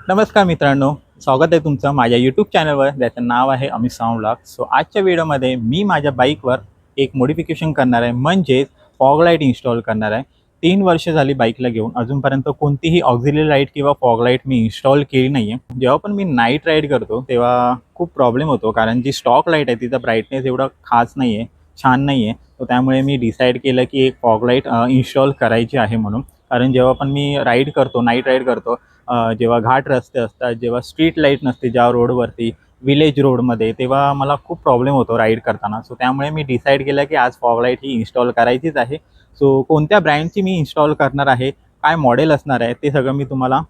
नमस्कार मित्रांनो, स्वागत आहे तुमचं माझ्या यूट्यूब चॅनलवर ज्याचं नाव आहे अमित सावंत व्लॉग. सो आजच्या व्हिडिओमध्ये मी माझ्या बाईकवर एक मॉडिफिकेशन करणार आहे, म्हणजेच फॉग लाईट इन्स्टॉल करणार आहे. 3 वर्ष झाली बाईकला घेऊन, अजूनपर्यंत कोणतीही ऑक्झिलरी लाईट किंवा फॉग लाईट मी इन्स्टॉल केली नाही आहे. जेव्हा पण मी नाईट राईड करतो तेव्हा खूप प्रॉब्लेम होतो, कारण जी स्टॉक लाईट आहे तिचा ब्राईटनेस एवढा खास नाही आहे, छान नाही आहे. तर त्यामुळे मी डिसाईड केलं की एक फॉग लाईट इन्स्टॉल करायची आहे म्हणून. कारण जेव्हा पण मी राईड करतो, नाईट राईड करतो, जेव्हा घाट रस्ते असतात, जेव्हा स्ट्रीट लाईट नसते ज्या रोडवरती, विलेज रोडमध्ये, तेव्हा मला खूप प्रॉब्लेम होतो राईड करताना. सो त्यामुळे मी डिसाईड केलं की आज फॉग लाईट ही इन्स्टॉल करायचीच आहे. सो कोणत्या ब्रँडची मी इन्स्टॉल करणार आहे, काय मॉडेल असणार आहे, ते सगळं मी तुम्हाला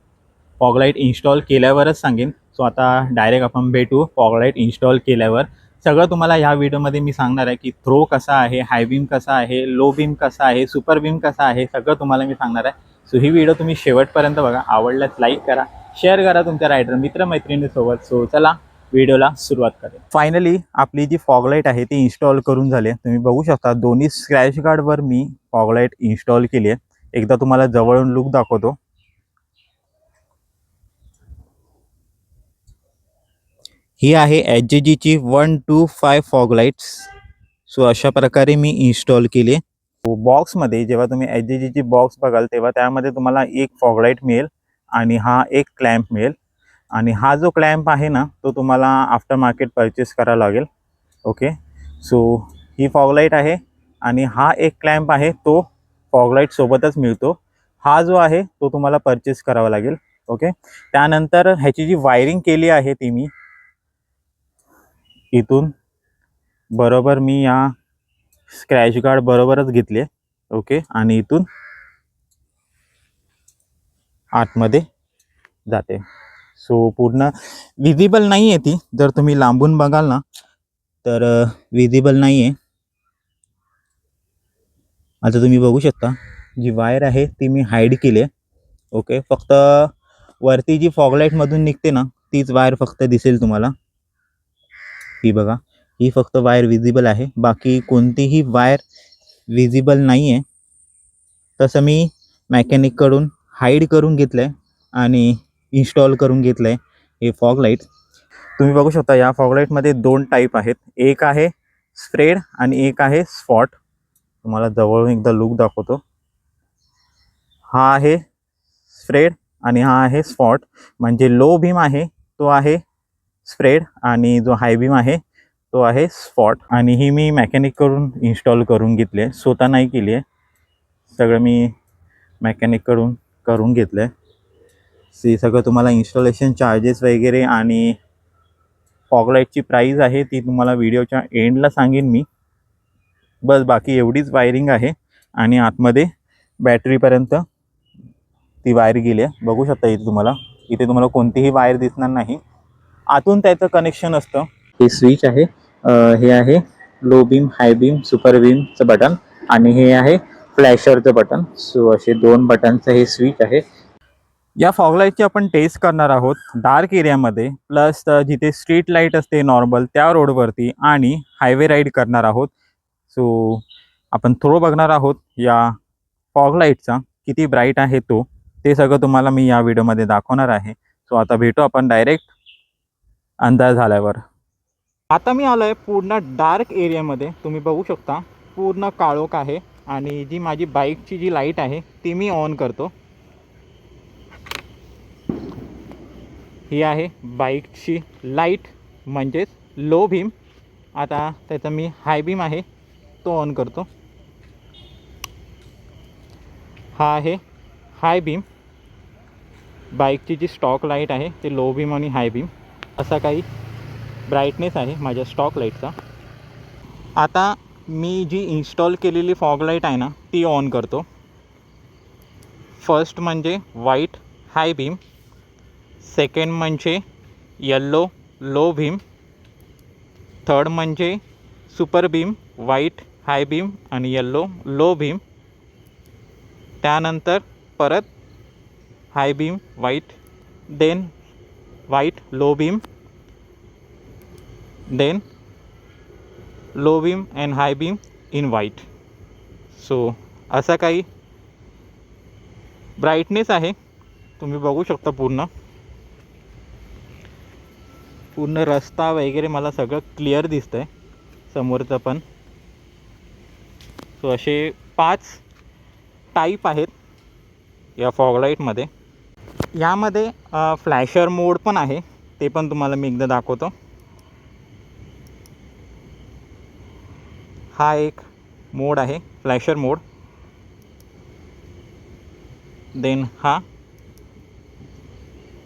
फॉग लाईट इन्स्टॉल केल्यावरच सांगेन. सो आता डायरेक्ट आपण भेटू फॉग लाईट इन्स्टॉल केल्यावर. सगळं तुम्हाला ह्या व्हिडिओमध्ये मी सांगणार आहे की थ्रो कसा आहे, हाय बीम कसा आहे, लो बीम कसा आहे, सुपर बीम कसा आहे, सगळं तुम्हाला मी सांगणार आहे. सो ही व्हिडिओ तुम्ही शेवटपर्यंत बघा. आवडल्यास लाईक करा, शेअर करा तुमच्या रायडर मित्रमैत्रिणीसोबत. सो चला व्हिडिओला सुरुवात करेल. फायनली आपली जी फॉग लाईट आहे ती इन्स्टॉल करून झाली आहे. तुम्ही बघू शकता दोन्ही स्क्रॅच गार्डवर मी फॉग लाईट इन्स्टॉल केली आहे. एकदा तुम्हाला जवळून लुक दाखवतो. ही आहे HJGची 125 फॉग लाईट्स. सो अशा प्रकारे मी इन्स्टॉल केली. बॉक्समध्ये जेव्हा तुम्ही HJGची बॉक्स बघाल तेव्हा त्यामध्ये तुम्हाला एक फॉग लाईट मिळेल आणि हा एक क्लॅम्प मिळेल. आणि हा जो क्लॅम्प आहे ना, तो तुम्हाला आफ्टर मार्केट परचेस करावा लागेल. ओके, सो ही फॉग लाईट आहे आणि हा एक क्लॅम्प आहे, तो फॉग लाईट सोबतच मिळतो. हा जो आहे तो तुम्हाला परचेस करावा लागेल. ओके, त्यानंतर ह्याची जी वायरिंग केली आहे ती मी इथून बरोबर मी या स्क्रॅच गार्ड बरोबरच घेतले. ओके, आणि इथून आतमध्ये जाते. सो पूर्ण विजिबल नाही आहे ती, जर तुम्ही लांबून बघाल ना तर विजिबल नाही आहे. आता तुम्ही बघू शकता जी वायर आहे ती मी हाईड केली आहे. ओके, फक्त वरती जी फॉगलाईटमधून निघते ना तीच वायर फक्त दिसेल तुम्हाला. ही बघा, ही फक्त वायर विजिबल आहे, बाकी कोणतीही वायर विजिबल नाही आहे. तसं मी मॅकॅनिककडून हाईड करून घेतलं आहे आणि इन्स्टॉल करून घेतलं आहे हे फॉग लाईट. तुम्ही बघू शकता या फॉग लाईटमध्ये 2 टाईप आहेत. एक आहे स्प्रेड आणि एक आहे स्पॉट. तुम्हाला जवळून एकदा लुक दाखवतो. हा आहे स्प्रेड आणि हा आहे स्पॉट. म्हणजे लो बीम आहे तो आहे स्प्रेड आणि जो हाय बीम आहे तो आहे स्पॉट. आणि ही मी मॅकॅनिककडून इन्स्टॉल करून घेतली आहे, स्वतः नाही केली आहे. सगळं मी मॅकॅनिककडून करून घेतलं आहे. सी सगळं तुम्हाला इन्स्टॉलेशन चार्जेस वगैरे आणि फॉगलाईटची प्राईस आहे ती तुम्हाला व्हिडिओच्या एंडला सांगेन मी. बस बाकी एवढीच वायरिंग आहे आणि आतमध्ये बॅटरीपर्यंत ती वायर गेली आहे. बघू शकता इथे तुम्हाला कोणतीही वायर दिसणार नाही. आतून त्याचं कनेक्शन असतं. हे स्विच आहे, हे आहे लो बीम, हाय बीम, सुपर बीमचं बटन आणि हे आहे फ्लॅशरचं बटन. सो असे 2 बटनचं हे स्विच आहे. या फॉगलाईटची आपण टेस्ट करणार आहोत डार्क एरियामध्ये, प्लस जिथे स्ट्रीट लाईट असते नॉर्मल त्या रोडवरती, आणि हायवे राईड करणार आहोत. सो आपण थोडं बघणार आहोत या फॉगलाईटचा किती ब्राईट आहे तो, ते सगळं तुम्हाला मी या व्हिडिओमध्ये दाखवणार आहे. सो आता भेटू आपण डायरेक्ट अंदाज झाल्यावर. आता मी आलो आहे पूर्ण डार्क एरियामध्ये. तुम्ही बघू शकता पूर्ण काळोख आहे आणि जी माझी बाईकची जी लाईट आहे ती मी ऑन करतो. ही आहे बाईकची लाईट, म्हणजेच लो बीम. आता त्याचा मी हाय बीम आहे तो ऑन करतो. हा आहे हाय बीम. बाईकची जी स्टॉक लाईट आहे ते लो बीम आणि हाय बीम असा काही ब्राईटनेस आहे माझ्या स्टॉक लाईटचा. आता मी जी इन्स्टॉल केलेली फॉग लाईट आहे ना ती ऑन करतो. फर्स्ट म्हणजे व्हाईट हाय बीम, सेकंड म्हणजे येल्लो लो बीम, थर्ड म्हणजे super beam, white high beam आणि येल्लो लो बीम. त्यानंतर परत high beam white, then white low beam, then low beam and high beam in white. So असा काही brightness आहे, तुम्ही बघू शकता पूर्ण. पूर्ण रस्ता वगैरे मला सगळं क्लिअर दिसतं आहे समोरचं पण. सो असे 5 टाईप आहेत या फॉगलाईटमध्ये. यामध्ये फ्लॅशर मोड पण आहे, ते पण तुम्हाला मी एकदा दाखवतो. हा एक मोड आहे फ्लॅशर मोड. देन हा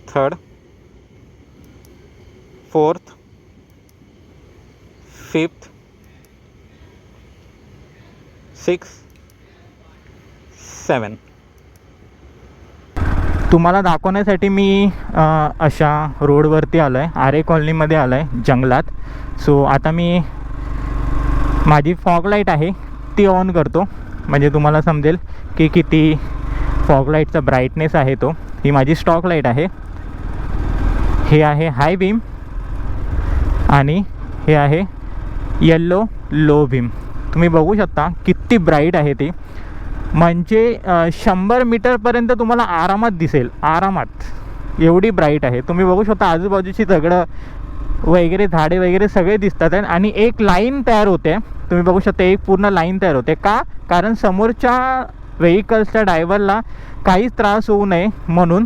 3rd 4th 5th 6th 7th. तुम्हाला दाखवण्यासाठी मी अशा रोडवरती आलो आहे, आरे कॉलनीमध्ये आलो आहे जंगलात. सो आता मी माझी फॉगलाईट आहे ती ऑन करतो, म्हणजे तुम्हाला समजेल की किती फॉगलाईटचा ब्राईटनेस आहे तो. ही माझी स्टॉक लाईट आहे. हे आहे हाय बीम आणि हे आहे येल्लो लो बीम. तुम्ही बघू शकता किती ब्राईट आहे ती, म्हणजे 100 मीटरपर्यंत तुम्हाला आरामात दिसेल, आरामात. एवढी ब्राईट आहे. तुम्ही बघू शकता आजूबाजूची दगडं वगैरे झाडे वगैरे सगळे दिसतात आहे आणि एक लाईन तयार होते. तुम्ही बघू शकता एक पूर्ण लाईन तयार होते. का? कारण समोरच्या व्हेकल्सच्या ड्रायव्हरला काहीच त्रास होऊ नये म्हणून.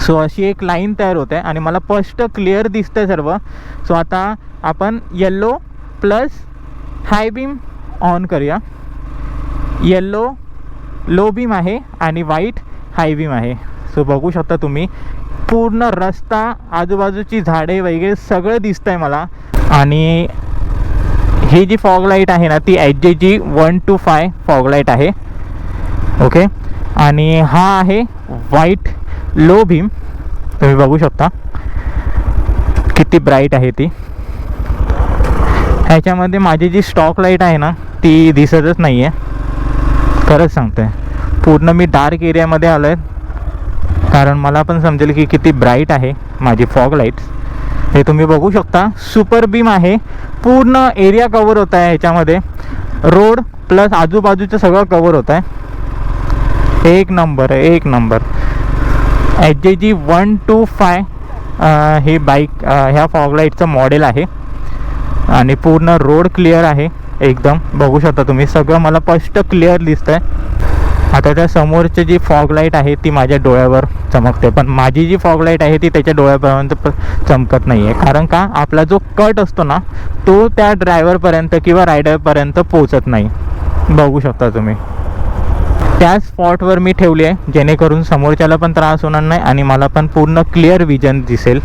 सो अशी एक लाईन तयार होते आणि मला स्पष्ट क्लिअर दिसतं सर्व. सो आता आपण yellow plus high beam on करूया. येल्लो लो बीम आहे आणि व्हाईट हाय बीम आहे. सो बघू शकता तुम्ही पूर्ण रस्ता, आजूबाजूची झाडे वगैरे सगळं दिसतं आहे मला. आणि ही जी फॉग लाईट आहे ना ती HJG 125 फॉग लाईट आहे. ओके. आणि हा आहे व्हाईट लो बीम. तुम्ही बघू शकता किती ब्राईट आहे ती. ह्याच्यामध्ये माझी जी स्टॉक लाईट आहे ना ती दिसतच नाही आहे, खरंच सांगतो आहे. पूर्ण मी डार्क एरियामध्ये आलो आहे कारण मला पण समजेल की किती ब्राईट आहे माझी फॉग लाईट्स. हे तुम्ही बघू शकता सुपर बीम आहे, पूर्ण एरिया कवर होत आहे. ह्याच्यामध्ये रोड प्लस आजूबाजूचं सगळं कवर होत आहे. एक नंबर आहे, एक नंबर. HJG 125 हे बाईक ह्या फॉगलाईटचं मॉडेल आहे आणि पूर्ण रोड क्लिअर आहे एकदम. बघू शकता तुम्ही सगळं मला स्पष्ट क्लिअर दिसतं आहे. आता त्या समोरची जी फॉगलाईट आहे ती माझ्या डोळ्यावर चमकते, पण माझी जी फॉगलाईट आहे ती त्याच्या डोळ्यापर्यंत चमकत नाही आहे. कारण का? आपला जो कट असतो ना तो त्या ड्रायव्हरपर्यंत किंवा रायडरपर्यंत पोचत नाही. बघू शकता तुम्ही. त्या स्पॉटवर मी ठेवली आहे जेणेकरून समोरच्याला पण त्रास होणार नाही आणि मला पण पूर्ण क्लिअर विजन दिसेल.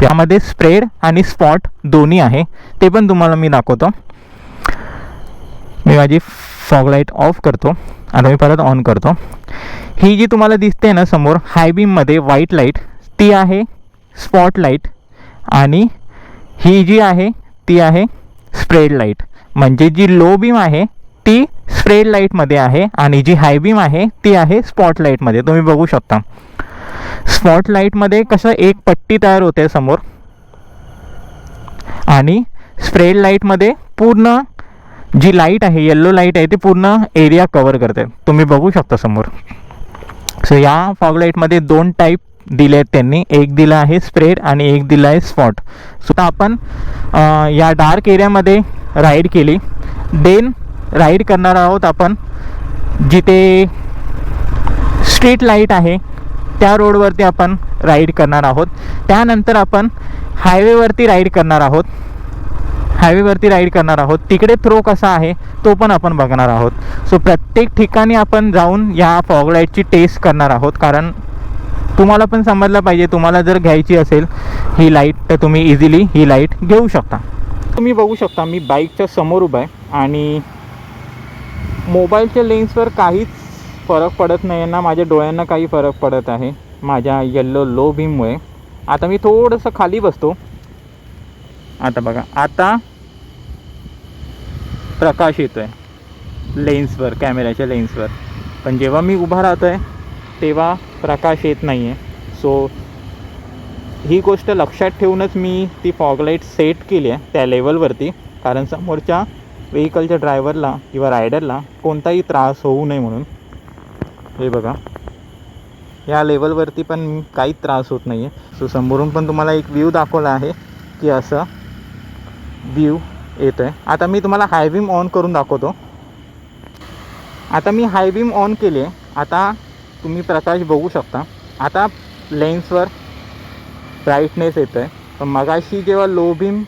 यामध्ये स्प्रेड आणि स्पॉट दोन्ही आहे, ते पण तुम्हाला मी दाखवतो. मी माझी फॉगलाईट ऑफ करतो आणि मी परत ऑन करतो. ही जी तुम्हाला दिसते ना समोर हाय बीममध्ये व्हाईट लाईट ती आहे स्पॉट लाईट आणि ही जी आहे ती आहे स्प्रेड लाईट. म्हणजे जी लो बीम आहे ती स्प्रेड लाईटमध्ये आहे आणि जी हाय बीम आहे ती आहे स्पॉट लाईटमध्ये. तुम्ही बघू शकता स्पॉट लाईटमध्ये कसं एक पट्टी तयार होते समोर आणि स्प्रेड लाईटमध्ये पूर्ण जी लाईट आहे येल्लो लाईट आहे ती पूर्ण एरिया कवर करते. तुम्ही बघू शकता समोर. सो या फॉग लाईटमध्ये 2 टाईप दिले आहेत त्यांनी, एक दिला आहे स्प्रेड आणि एक दिला आहे स्पॉट. सो आता आपण या डार्क एरियामध्ये राईड केली. देन राईड करणार आहोत आपण जिथे स्ट्रीट लाईट आहे त्या रोडवरती आपण राईड करणार आहोत. त्यानंतर आपण हायवेवरती राईड करणार आहोत. तिकडे थ्रो कसा आहे तो पण आपण बघणार आहोत. सो प्रत्येक ठिकाणी आपण जाऊन या फॉग लाईटची टेस्ट करणार आहोत, कारण तुम्हाला पण समजलं पाहिजे. तुम्हाला जर घ्यायची असेल ही लाईट तर तुम्ही इझिली ही लाईट घेऊ शकता. तुम्ही बघू शकता मी बाईकच्या समोर उभा आहे आणि मोबाईलच्या लेन्सवर काहीच फरक पडत नाही ना माझ्या डोळ्यांना काही फरक पडत आहे माझ्या येल्लो लो बीममुळे. आता मी थोडंसं खाली बसतो. आता बघा आता प्रकाश येतो आहे लेन्सवर, कॅमेऱ्याच्या लेन्सवर, पण जेव्हा मी उभा राहतो आहे तेव्हा प्रकाश येत नाही आहे. सो ही गोष्ट लक्षात ठेवूनच मी ती फॉगलाईट सेट केली आहे त्या लेवलवरती, कारण समोरच्या व्हेकलच्या ड्रायव्हरला किंवा रायडरला कोणताही त्रास होऊ नये म्हणून. हे बघा या लेवलवरती पण काहीच त्रास होत नाही आहे. सो समोरून पण तुम्हाला एक व्ह्यू दाखवला आहे की असं व्ह्यू येतो आहे. आता मी तुम्हाला हाय बीम ऑन करून दाखवतो. आता मी हाय बीम ऑन केली आहे. आता तुम्ही प्रकाश बघू शकता. आता लेन्सवर ब्राईटनेस येतो आहे. पण मगाशी जेव्हा लो बीम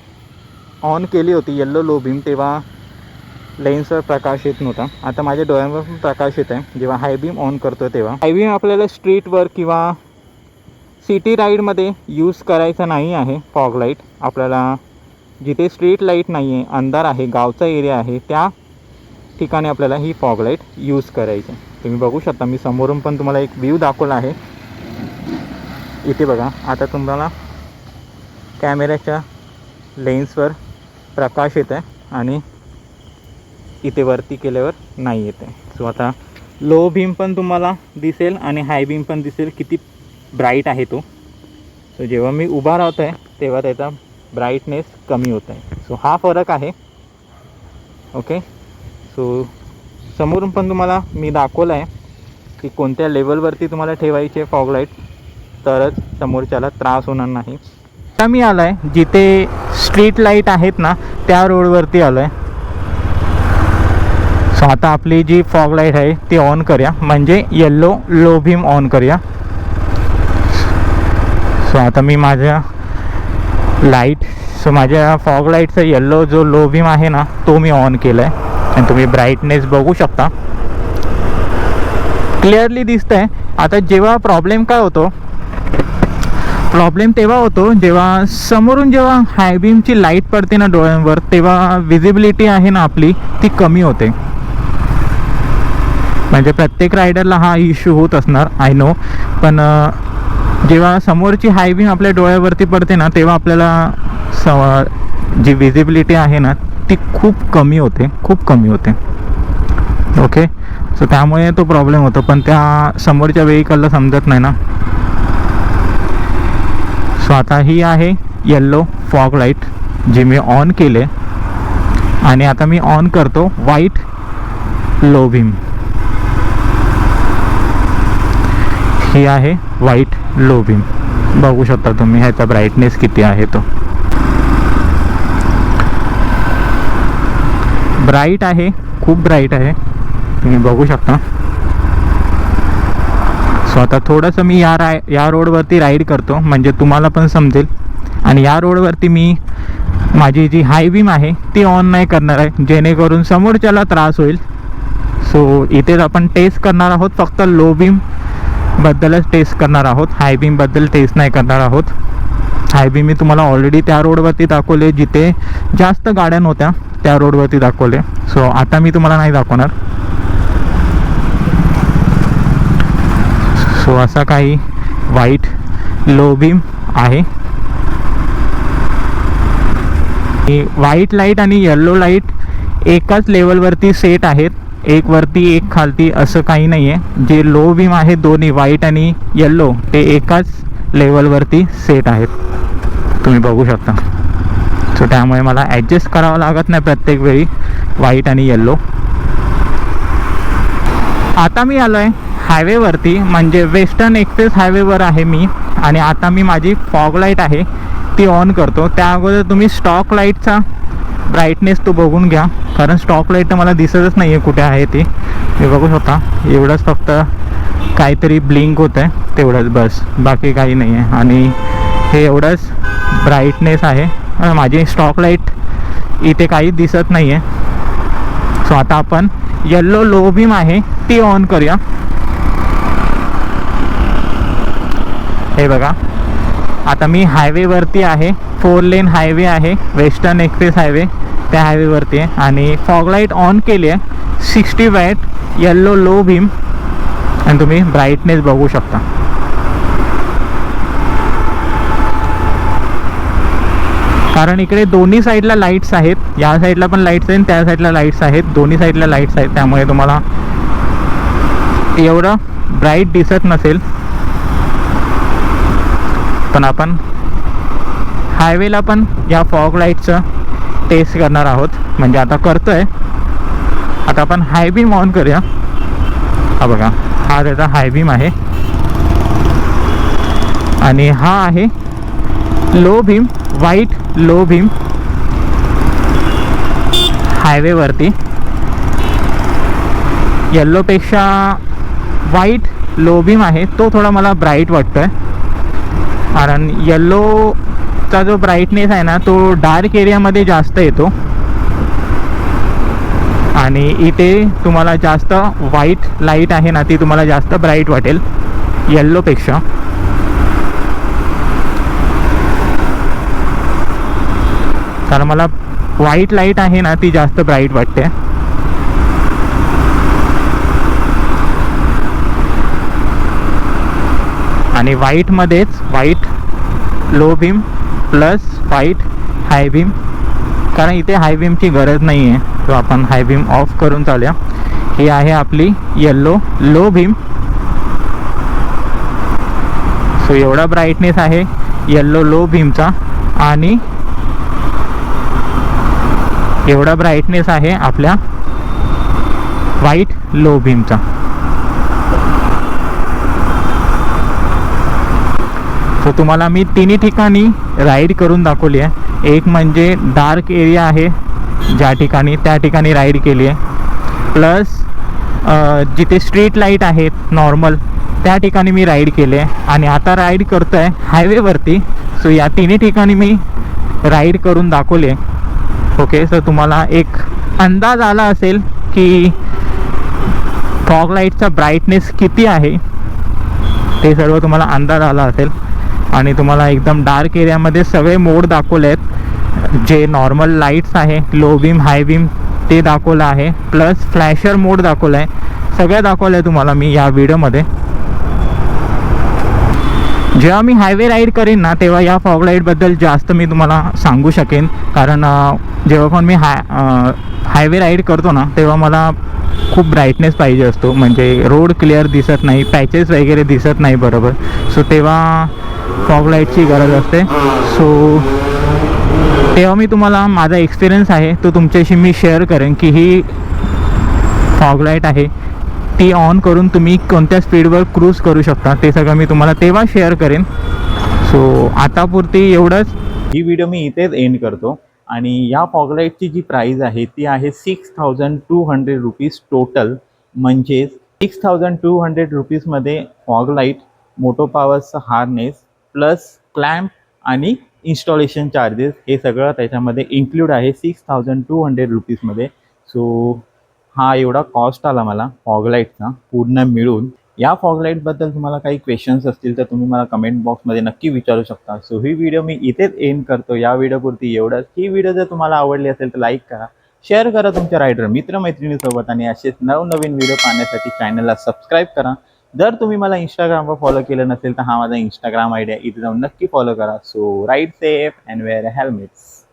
ऑन केली होती, येल्लो लो बीम, तेव्हा लेन्सवर प्रकाश येत नव्हता. आता माझ्या डोळ्यांवर पण प्रकाश येत आहे जेव्हा हाय बीम ऑन करतो तेव्हा. हाय बीम आपल्याला स्ट्रीटवर किंवा सिटी राईडमध्ये यूज करायचा नाही आहे. फॉग लाईट आपल्याला जिथे स्ट्रीट लाईट नाही आहे, अंधार आहे, गावचा एरिया आहे, त्या ठिकाणी आपल्याला ही फॉग लाईट यूज करायची. तुम्ही बघू शकता, मी समोरून पण तुम्हाला एक व्ह्यू दाखवला आहे. इथे बघा, आता तुम्हाला कॅमेऱ्याच्या लेन्सवर प्रकाश येत आहे आणि इथे वरती केल्यावर नाही येत आहे. सो आता लो बीम पण तुम्हाला दिसेल आणि हाय बीम पण दिसेल किती ब्राईट आहे तो. सो जेव्हा मी उभा राहतो आहे तेव्हा त्याचा ब्राईटनेस कमी होत आहे. सो हा फरक आहे. ओके, सो समोरून पण तुम्हाला मी दाखवलं आहे की कोणत्या लेवलवरती तुम्हाला ठेवायचे फॉग लाईट, तरच समोरच्याला त्रास होणार नाही. आता मी आलो आहे जिथे स्ट्रीट लाईट आहेत ना, त्या रोडवरती आलो आहे. सो आता आपली जी फॉग लाईट आहे ती ऑन करूया, म्हणजे येल्लो लो बीम ऑन करूया. सो आता मी माझ्या माझ्या फॉग लाईटचा येल्लो जो लो बीम आहे ना, तो मी ऑन केला आहे. आणि तुम्ही ब्राईटनेस बघू शकता, क्लिअरली दिसतं आहे. आता जेव्हा प्रॉब्लेम काय होतो, प्रॉब्लेम तेव्हा होतो जेव्हा समोरून जेव्हा हाय बीमची लाईट पडते ना डोळ्यांवर, तेव्हा विजिबिलिटी आहे ना आपली ती कमी होते. म्हणजे प्रत्येक रायडरला हा इश्यू होत असणार, आय नो. पण जेव्हा समोरची हाय बीम आपल्या डोळ्यावरती पडते ना, तेव्हा आपल्याला जी विजिबिलिटी आहे ना ती खूप कमी होते, खूप कमी होते. ओके, सो त्यामुळे तो प्रॉब्लेम होतो. पण त्या समोरच्या व्हेकलला समजत नाही ना. सो आता ही आहे येल्लो फॉग लाईट जी मी ऑन केले. आणि आता मी ऑन करतो व्हाईट लो बीम. ही आहे व्हाईट लो बीम. बघू शकता तुम्ही ह्याचा ब्राईटनेस किती आहे. तो ब्राईट आहे, खूप ब्राईट आहे, तुम्ही बघू शकता. सो आता थोडंसं मी या रोडवरती राईड करतो म्हणजे तुम्हाला पण समजेल. आणि या रोडवरती मी माझी जी हाय बीम आहे ती ऑन नाही करणार आहे, जेणेकरून समोरच्याला त्रास होईल. सो इथेच आपण टेस्ट करणार आहोत, फक्त लो बीम बद्दलच टेस्ट करणार आहोत, हाय बीम बद्दल टेस्ट नाही करणार आहोत. हाय बीम मी तुम्हाला ऑलरेडी त्या रोडवरती दाखवले जिथे जास्त गाड्या नव्हत्या, त्या रोडवरती दाखवले. सो आता मी तुम्हाला नाही दाखवणार. सो असा काही व्हाईट लो बीम आहे. व्हाईट लाईट आणि येल्लो लाईट एकाच लेवलवरती सेट आहेत, एक वरती एक खालती असं काही नाही आहे. जे लो बीम आहे दोन्ही व्हाईट आणि येल्लो ते एकाच लेवलवरती सेट आहेत, तुम्ही बघू शकता. सो त्यामुळे मला ॲडजस्ट करावं लागत नाही प्रत्येक वेळी व्हाईट आणि येल्लो. आता मी आलो आहे हायवेवरती, म्हणजे वेस्टर्न एक्सप्रेस हायवेवर आहे मी. आणि आता मी माझी फॉग लाईट आहे ती ऑन करतो. त्या अगोदर तुम्ही स्टॉक लाईटचा ब्राईटनेस तो बघून घ्या, कारण स्टॉक लाईट तर मला दिसतच नाही आहे कुठे आहे ती. हे बघू शकता, एवढंच फक्त काहीतरी ब्लिंक होतं आहे तेवढंच, बस, बाकी काही नाही आहे. आणि हे एवढंच ब्राईटनेस आहे. माझी स्टॉक लाईट इथे काही दिसत नाही आहे. सो आता आपण येल्लो लो बीम आहे ती ऑन करूया. हे बघा, आता मी हायवेवरती आहे, 4 लेन हायवे आहे, वेस्टर्न एक्सप्रेस हायवे, त्या हायवेवरती आहे. आणि फॉग लाईट ऑन केली आहे, 60 वॅट येल्लो लो बीम. आणि तुम्ही ब्राईटनेस बघू शकता. कारण इकडे दोन्ही साईडला लाईट्स आहेत, या साईडला पण लाईट्स आहेत, त्या साईडला लाईट्स आहेत, दोन्ही साईडला लाईट्स आहेत. त्यामुळे तुम्हाला एवढं ब्राईट दिसत नसेल. पण आपण हायवेला पण या फॉग लाईटचं टेस्ट करणार आहोत, म्हणजे आता करतोय. आता आपण हाय बीम ऑन करूया. हा बघा, हा त्याचा हाय बीम आहे. आणि हा आहे low beam, white low beam हायवेवरती. येल्लोपेक्षा व्हाईट लो बीम आहे तो थोडा मला ब्राईट वाटतो आहे, कारण येल्लोचा जो ब्राईटनेस आहे ना तो डार्क एरियामध्ये जास्त येतो आणि इथे तुम्हाला जास्त व्हाईट लाईट आहे ना ती तुम्हाला जास्त ब्राईट वाटेल येल्लोपेक्षा. कारण मला व्हाईट लाईट आहे ना ती जास्त ब्राईट वाटते. आणि व्हाईटमध्येच white low beam plus white high beam, कारण इथे हाय बीमची गरज नाही आहे, तो आपण हाय बीम ऑफ करून चालूया. ही आहे आपली येल्लो लो बीम. सो एवढा ब्राईटनेस आहे येल्लो लो बीमचा आणि एवढा ब्राईटनेस आहे आपल्या व्हाईट लो बीमचा. सो तुम्हाला मी तिन्ही ठिकाणी राईड करून दाखवली आहे. एक म्हणजे डार्क एरिया आहे ज्या ठिकाणी, त्या ठिकाणी राईड केली आहे. प्लस जिथे स्ट्रीट लाईट आहेत नॉर्मल त्या ठिकाणी मी राईड केले आहे. आणि आता राईड करतो आहे हायवेवरती. सो या तिन्ही ठिकाणी मी राईड करून दाखवले. ओके, सो तुम्हाला एक अंदाज आला असेल की फॉग लाईटचा ब्राईटनेस किती आहे, ते सर्व तुम्हाला अंदाज आला असेल. आणि तुम्हाला एकदम डार्क एरियामध्ये सगळे मोड दाखवले आहेत. जे नॉर्मल लाईट्स आहे लो बीम हाय बीम ते दाखवलं आहे, प्लस फ्लॅशर मोड दाखवलं आहे. सगळं दाखवलं आहे तुम्हाला मी या व्हिडिओमध्ये. जेव्हा मी हायवे राईड करेन ना तेव्हा या फॉग लाईटबद्दल जास्त मी तुम्हाला सांगू शकेन. कारण जेव्हा पण मी हायवे राईड करतो ना तेव्हा मला खूप ब्राईटनेस पाहिजे असतो, म्हणजे रोड क्लिअर दिसत नाही, पॅचेस वगैरे दिसत नाही बरोबर. सो तेव्हा फॉग लाईटची गरज असते. सो तेव्हा मी तुम्हाला माझा एक्सपिरियन्स आहे तो तुमच्याशी मी शेअर करेन की ही फॉग लाईट आहे ती ऑन करून तुम्ही कोणत्या स्पीडवर क्रूज करू शकता, ते सगळं मी तुम्हाला तेव्हा शेअर करेन. सो आतापुरती एवढंच. ही व्हिडिओ मी इथेच एंड करतो. आणि या फॉग लाईटची जी प्राईस आहे ती आहे 6200 रुपीज टोटल. म्हणजेच 6200 रुपीजमध्ये फॉग लाईट, मोटो पॉवरचा हार्नेस प्लस क्लॅम्प आणि इन्स्टॉलेशन चार्जेस हे सगळं त्याच्यामध्ये इन्क्लूड आहे 6200 रुपीजमध्ये. सो हा एवढा कॉस्ट आला मला फॉग लाईटचा पूर्ण मिळून. या फॉग लाईटबद्दल तुम्हाला काही क्वेश्चन्स असतील तर तुम्ही मला कमेंट बॉक्समध्ये नक्की विचारू शकता. सो ही व्हिडिओ मी इथेच एंड करतो. या व्हिडिओपुरती एवढंच. ही व्हिडिओ जर तुम्हाला आवडली असेल तर लाईक करा, शेअर करा तुमच्या रायडर मित्रमैत्रिणीसोबत आणि असेच नवनवीन व्हिडिओ पाहण्यासाठी चॅनलला सबस्क्राईब करा. जर तुम्ही मला इंस्टाग्रामवर फॉलो केलं नसेल तर हा माझा इंस्टाग्राम आयडी आहे, इथे जाऊन नक्की फॉलो करा. So ride safe and wear helmets.